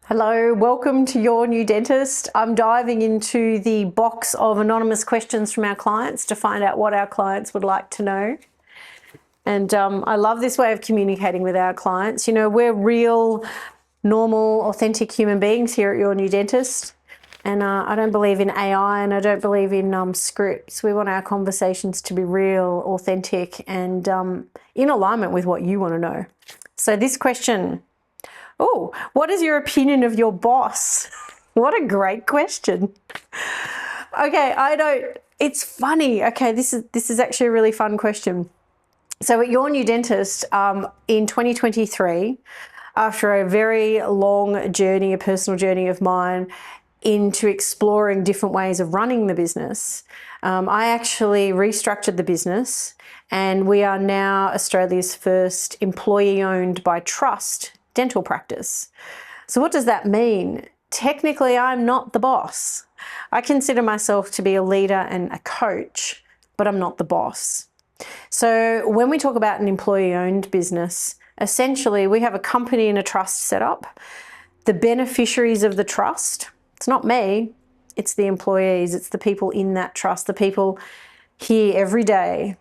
Hello, welcome to Your New Dentist. I'm diving into the box of anonymous questions from our clients to find out what our clients would like to know. And I love this way of communicating with our clients. You know, we're real, normal, authentic human beings here at Your New Dentist. And I don't believe in AI and I don't believe in scripts. We want our conversations to be real, authentic, and in alignment with what you want to know. So this question, oh, what is your opinion of your boss? What a great question. Okay, it's funny. Okay, this is actually a really fun question. So at Your New Dentist, in 2023, after a very long journey, a personal journey of mine, into exploring different ways of running the business, I actually restructured the business, and we are now Australia's first employee-owned by trust dental practice. So what does that mean? Technically, I'm not the boss. I consider myself to be a leader and a coach, but I'm not the boss. So when we talk about an employee-owned business, essentially we have a company and a trust set up. The beneficiaries of the trust, it's not me, it's the employees, it's the people in that trust, the people here every day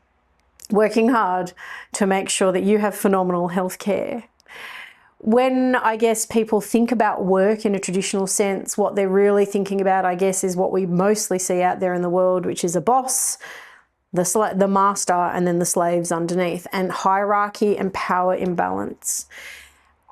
working hard to make sure that you have phenomenal healthcare. When I guess people think about work in a traditional sense, what they're really thinking about, I guess, is what we mostly see out there in the world, which is a boss, the master, and then the slaves underneath, and hierarchy and power imbalance.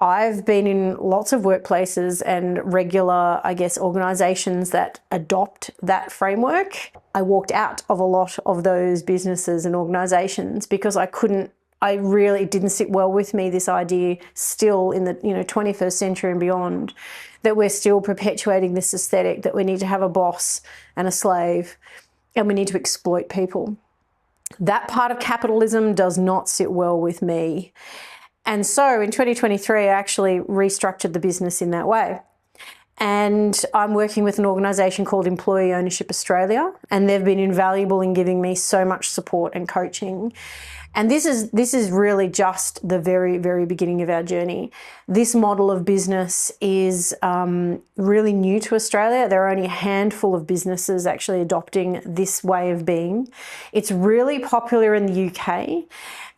I've been in lots of workplaces and regular, I guess, organizations that adopt that framework. I walked out of a lot of those businesses and organizations because it really didn't sit well with me, this idea still in the 21st century and beyond, that we're still perpetuating this aesthetic that we need to have a boss and a slave and we need to exploit people. That part of capitalism does not sit well with me. And so in 2023, I actually restructured the business in that way. And I'm working with an organisation called Employee Ownership Australia, and they've been invaluable in giving me so much support and coaching. And this is really just the very, very beginning of our journey. This model of business is really new to Australia. There are only a handful of businesses actually adopting this way of being. It's really popular in the UK,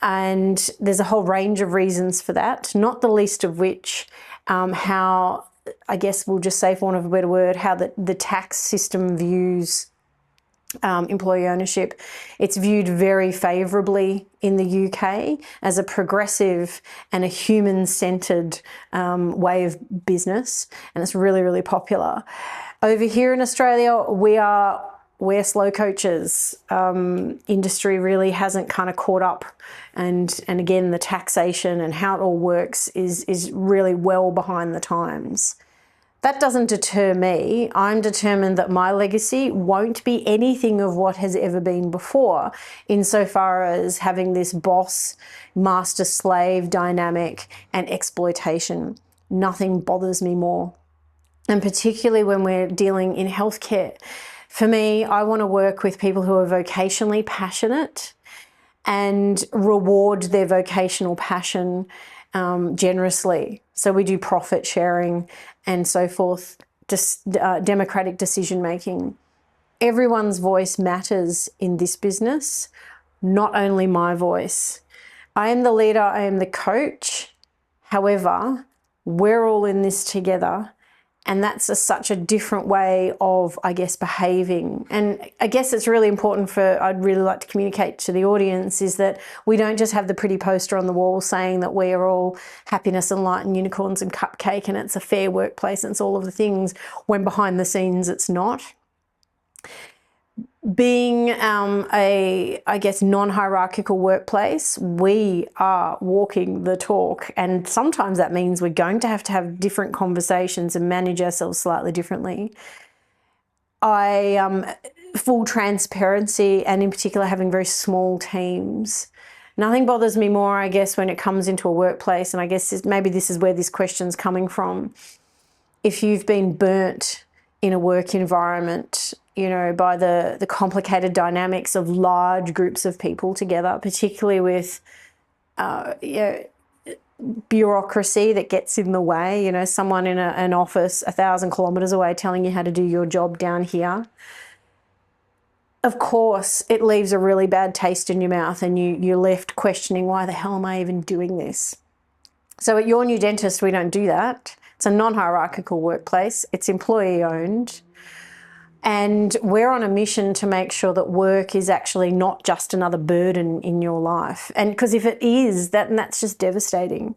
and there's a whole range of reasons for that, not the least of which how, I guess we'll just say, for want of a better word, how the tax system views employee ownership. It's viewed very favourably in the UK as a progressive and a human-centred way of business, and it's really, really popular. Over here in Australia, we're slow coaches. Industry really hasn't kind of caught up, and again, the taxation and how it all works is really well behind the times. That doesn't deter me. I'm determined that my legacy won't be anything of what has ever been before, insofar as having this boss, master-slave dynamic and exploitation. Nothing bothers me more. And particularly when we're dealing in healthcare. For me, I want to work with people who are vocationally passionate and reward their vocational passion generously. So we do profit sharing and so forth, democratic decision making. Everyone's voice matters in this business, not only my voice. I am the leader, I am the coach. However, we're all in this together, and that's such a different way of, I guess, behaving. And I guess it's really important I'd really like to communicate to the audience, is that we don't just have the pretty poster on the wall saying that we are all happiness and light and unicorns and cupcake and it's a fair workplace and it's all of the things, when behind the scenes it's not. Being I guess, non-hierarchical workplace, we are walking the talk, and sometimes that means we're going to have different conversations and manage ourselves slightly differently. Full transparency, and in particular having very small teams. Nothing bothers me more, I guess, when it comes into a workplace, and I guess maybe this is where this question's coming from. If you've been burnt in a work environment, by the complicated dynamics of large groups of people together, particularly with bureaucracy that gets in the way, you know, someone in an office 1,000 kilometers away telling you how to do your job down here. Of course, it leaves a really bad taste in your mouth and you're left questioning, why the hell am I even doing this? So at Your New Dentist, we don't do that. It's a non-hierarchical workplace. It's employee owned. And we're on a mission to make sure that work is actually not just another burden in your life. And because if it is, that's just devastating.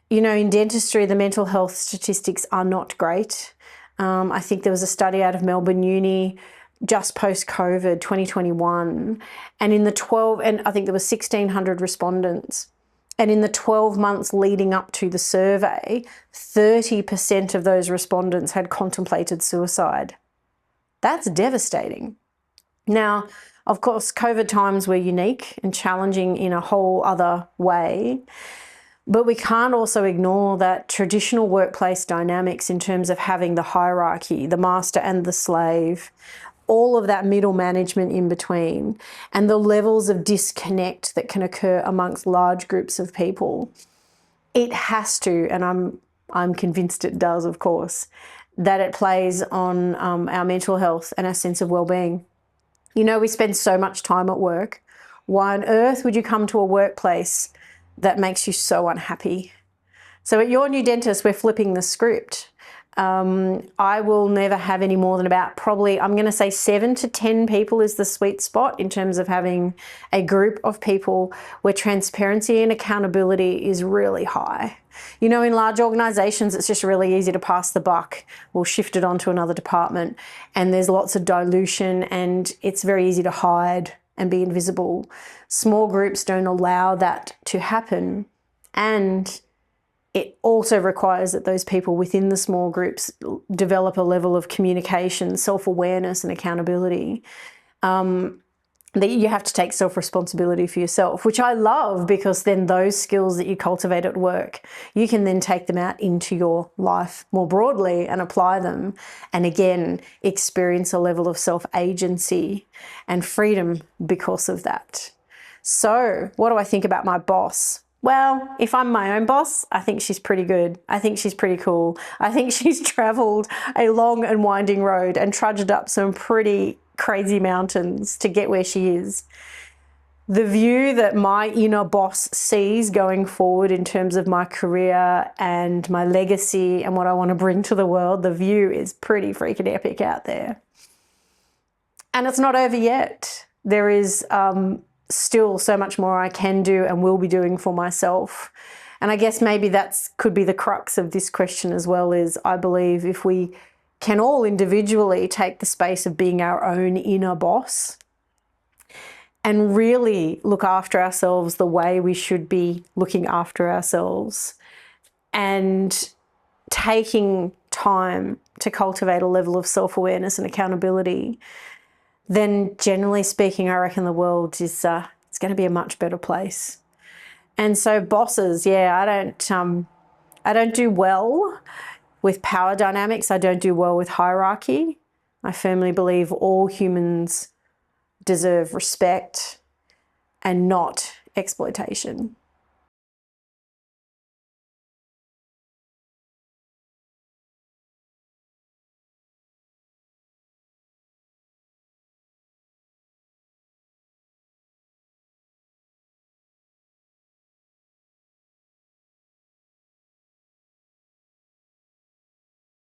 You know, in dentistry, the mental health statistics are not great. I think there was a study out of Melbourne Uni just post-COVID, 2021, and in the 12, and I think there were 1,600 respondents. And in the 12 months leading up to the survey, 30% of those respondents had contemplated suicide. That's devastating. Now, of course, COVID times were unique and challenging in a whole other way, but we can't also ignore that traditional workplace dynamics in terms of having the hierarchy, the master and the slave, all of that middle management in between, and the levels of disconnect that can occur amongst large groups of people. It has to, and I'm convinced it does, of course, that it plays on our mental health and our sense of well-being. You know, we spend so much time at work. Why on earth would you come to a workplace that makes you so unhappy? So at Your New Dentist, we're flipping the script. I will never have any more than about probably, I'm going to say 7 to 10 people is the sweet spot in terms of having a group of people where transparency and accountability is really high. You know, in large organizations, it's just really easy to pass the buck. We'll shift it on to another department, and there's lots of dilution and it's very easy to hide and be invisible. Small groups don't allow that to happen, and it also requires that those people within the small groups develop a level of communication, self-awareness and accountability. That you have to take self-responsibility for yourself, which I love, because then those skills that you cultivate at work, you can then take them out into your life more broadly and apply them. And again, experience a level of self-agency and freedom because of that. So what do I think about my boss? Well, if I'm my own boss, I think she's pretty good. I think she's pretty cool. I think she's traveled a long and winding road and trudged up some pretty crazy mountains to get where she is. The view that my inner boss sees going forward in terms of my career and my legacy and what I want to bring to the world, the view is pretty freaking epic out there. And it's not over yet. There is still so much more I can do and will be doing for myself. And I guess maybe that's could be the crux of this question as well, is I believe if we can all individually take the space of being our own inner boss and really look after ourselves the way we should be looking after ourselves, and taking time to cultivate a level of self-awareness and accountability, then generally speaking, I reckon the world is it's going to be a much better place. And so bosses, yeah, I don't do well with power dynamics. I don't do well with hierarchy. I firmly believe all humans deserve respect and not exploitation.